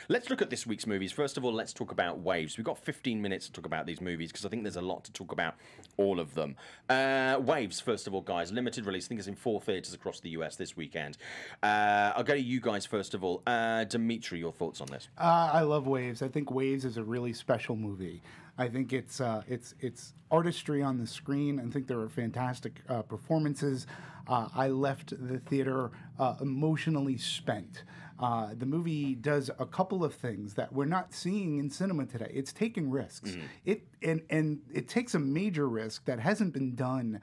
Let's look at this week's movies. First of all, let's talk about Waves. We've got 15 minutes to talk about these movies because I think there's a lot to talk about all of them. Waves, first of all, guys, limited release. I think it's in 4 theaters across the US this weekend. I'll go to you guys first of all. Dimitri, your thoughts on this? I love Waves. I think Waves is a really special movie. I think it's artistry on the screen. I think there are fantastic performances. I left the theater emotionally spent. The movie does a couple of things that we're not seeing in cinema today. It's taking risks. And it takes a major risk that hasn't been done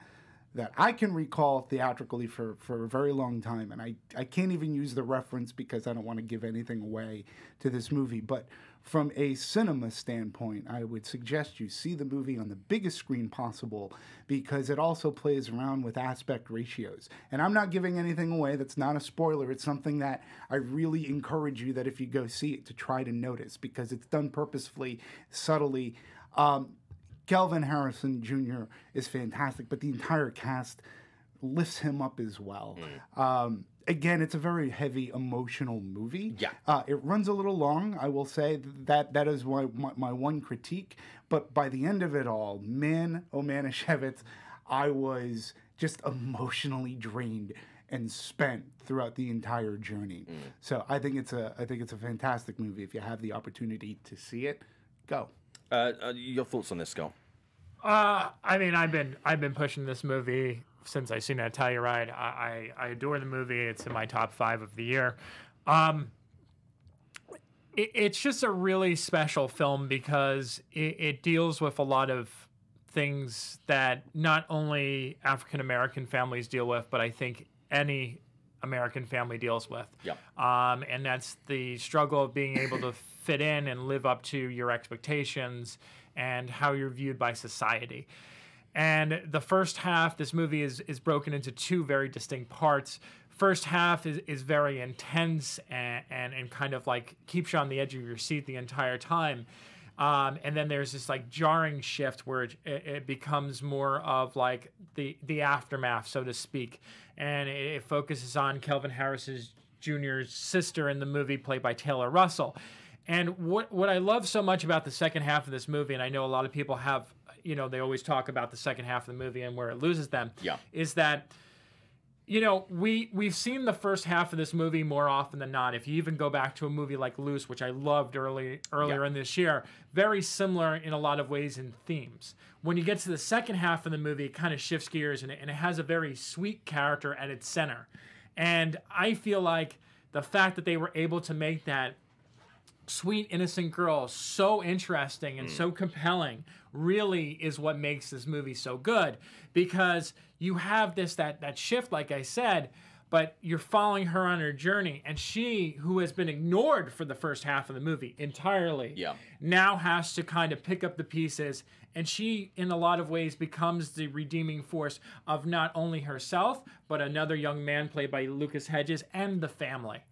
that I can recall theatrically for a very long time. And I can't even use the reference because I don't want to give anything away to this movie. But from a cinema standpoint, I would suggest you see the movie on the biggest screen possible because it also plays around with aspect ratios. And I'm not giving anything away. That's not a spoiler. It's something that I really encourage you that if you go see it to try to notice because it's done purposefully, subtly. Kelvin Harrison Jr. is fantastic, but the entire cast lifts him up as well. Again, it's a very heavy emotional movie. Yeah. It runs a little long, I will say. That is my one critique. But by the end of it all, man, oh Manischewitz, I was just emotionally drained and spent throughout the entire journey. So I think it's a fantastic movie. If you have the opportunity to see it, go. Your thoughts on this, Skull? I mean, I've been pushing this movie since I seen that Telluride. I adore the movie. It's in my top 5 of the year. It's just a really special film because it deals with a lot of things that not only African American families deal with, but I think any American family deals with. Yep. And that's the struggle of being able to fit in and live up to your expectations and how you're viewed by society. And the first half, this movie is broken into 2 very distinct parts. First half is very intense and kind of like keeps you on the edge of your seat the entire time. And then there's this like jarring shift where it becomes more of like the aftermath, so to speak. And it focuses on Kelvin Harris Jr.'s sister in the movie, played by Taylor Russell. And what I love so much about the second half of this movie, and I know a lot of people have, they always talk about the second half of the movie and where it loses them, is that, we've seen the first half of this movie more often than not. If you even go back to a movie like Loose, which I loved earlier in this year, very similar in a lot of ways in themes. When you get to the second half of the movie, it kind of shifts gears and it has a very sweet character at its center. And I feel like the fact that they were able to make that sweet, innocent girl so interesting and so compelling really is what makes this movie so good, because you have that shift, like I said, but you're following her on her journey, and she, who has been ignored for the first half of the movie entirely, now has to kind of pick up the pieces, and she, in a lot of ways, becomes the redeeming force of not only herself, but another young man played by Lucas Hedges and the family.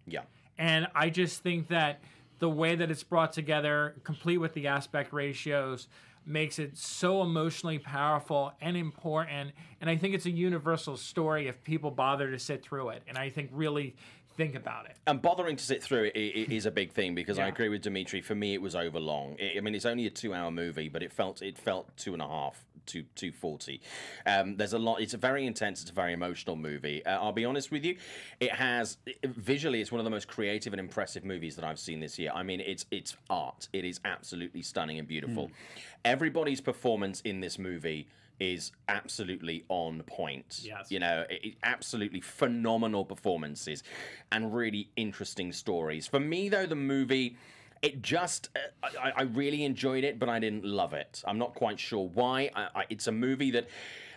And I just think that the way that it's brought together, complete with the aspect ratios, makes it so emotionally powerful and important. And I think it's a universal story if people bother to sit through it. And I think really think about it. And bothering to sit through it is a big thing, because I agree with Dimitri. For me, it was overlong. I mean, it's only a 2-hour movie, but it felt 2.5 to 2:40. There's a lot. It's a very intense. It's a very emotional movie. I'll be honest with you. Visually, it's one of the most creative and impressive movies that I've seen this year. I mean, it's art. It is absolutely stunning and beautiful. Everybody's performance in this movie is absolutely on point. Absolutely phenomenal performances and really interesting stories. For me, though, the movie, it just, I really enjoyed it, but I didn't love it. I'm not quite sure why. It's a movie that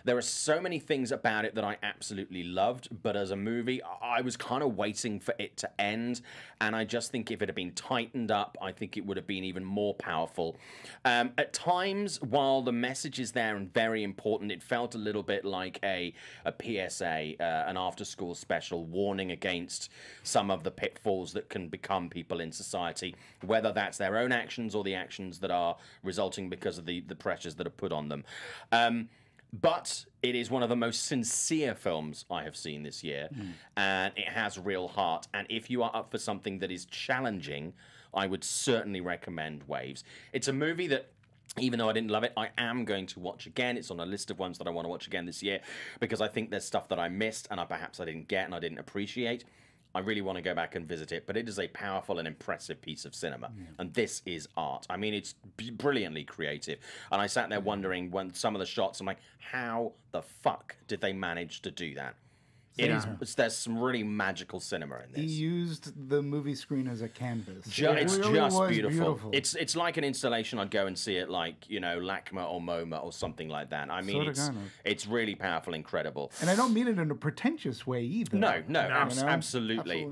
there are so many things about it that I absolutely loved, but as a movie, I was kind of waiting for it to end, and I just think if it had been tightened up, I think it would have been even more powerful. At times, while the message is there and very important, it felt a little bit like a PSA, an after-school special, warning against some of the pitfalls that can become people in society, whether that's their own actions or the actions that are resulting because of the pressures that are put on them. But it is one of the most sincere films I have seen this year, and it has real heart. And if you are up for something that is challenging I would certainly recommend Waves. It's a movie that, even though I didn't love it, I am going to watch again. It's on a list of ones that I want to watch again this year because I think there's stuff that I missed and perhaps I didn't get and I didn't appreciate. I really want to go back and visit it, but it is a powerful and impressive piece of cinema. And this is art. I mean, it's brilliantly creative. And I sat there wondering when some of the shots, I'm like, how the fuck did they manage to do that? There's some really magical cinema in this. He used the movie screen as a canvas. It's Really just was beautiful. It's like an installation. I'd go and see it like, LACMA or MoMA or something like that. I mean, it's really powerful, incredible. And I don't mean it in a pretentious way either. No, absolutely.